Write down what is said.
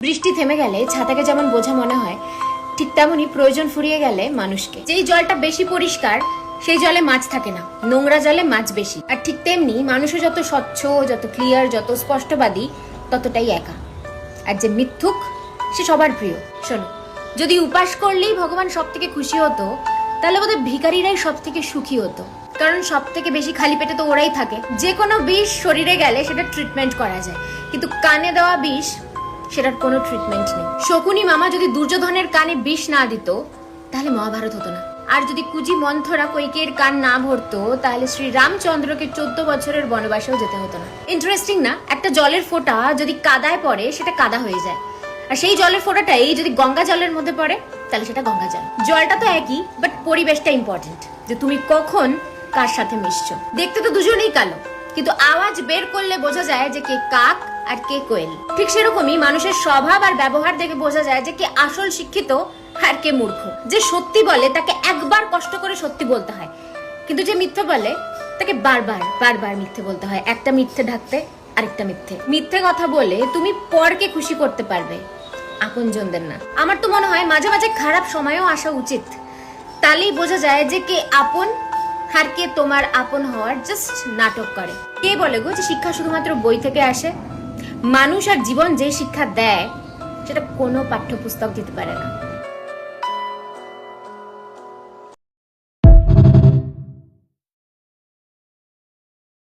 বৃষ্টি থেমে গেলে ছাতাকে যেমন বোঝা মনে হয়, ঠিক তেমনই প্রয়োজন ফুরিয়ে গেলে মানুষকে। যেই জলটা বেশি পরিষ্কার সেই জলে মাছ থাকে না, নোংরা জলে মাছ বেশি। আর ঠিক তেমনি মানুষও যত স্বচ্ছ, যত ক্লিয়ার, যত স্পষ্টবাদী, ততটাই একা। আর যে মিথ্যুক সে সবার প্রিয়। শোনো, যদি উপাস করলেই ভগবান সব থেকে খুশি হতো, তাহলে বোধহয় ভিখারিরাই সব থেকে সুখী হতো। কারণ সব থেকে বেশি খালি পেটে তো ওরাই থাকে। যে কোনো বিষ শরীরে গেলে সেটা ট্রিটমেন্ট করা যায়, কিন্তু কানে দেওয়া বিষ সেটার কোনো ট্রিটমেন্ট নেই। শকুনি মামা যদি দুর্যোধনের কানে বিষ না দিত, তাহলে মহাভারত হতো না। আর যদি কুজি মন্থরা কৈকেয়ীর কান না ভরতো, তাহলে শ্রী রামচন্দ্রকে 14 বছরের বনবাসেও যেতে হতো না। ইন্টারেস্টিং না? একটা জলের ফোঁটা যদি কাদায় পড়ে সেটা কাদা হয়ে যায়, আর সেই জলের ফোঁটাটাই যদি গঙ্গা জলের মধ্যে পড়ে তাহলে সেটা গঙ্গা জল। জলটা তো একই, বাট পরিবেশটা ইম্পর্টেন্ট, যে তুমি কখন কার সাথে মিশছো। দেখতে তো দুজনেই কালো, কিন্তু আওয়াজ বের করলে বোঝা যায় যে কে কাক আর কে কোয়েল। ঠিক সেরকমই মানুষের স্বভাব আর ব্যবহার দেখে বোঝা যায় যে কে আসল শিক্ষিত আর কে মূর্খ। যে সত্যি বলে তাকে একবার কষ্ট করে সত্যি বলতে হয়, কিন্তু যে মিথ্যে বলে তাকে বারবার বারবার মিথ্যে বলতে হয়, একটা মিথ্যে ঢাকতে আরেকটা মিথ্যে। মিথ্যে কথা বলে তুমি পরকে খুশি করতে পারবে, আপনজনদের না। আমার তো মনে হয় মাঝে মাঝে খারাপ সময়ও আসা উচিত, তাহলেই বোঝা যায় যে কে আপন আর কে তোমার আপন হওয়ার জাস্ট নাটক করে। কে বলে গো যে শিক্ষা শুধুমাত্র বই থেকে আসে? মানুষ আর জীবন যে শিক্ষা দেয় সেটা কোনো পাঠ্যপুস্তক দিতে পারে না।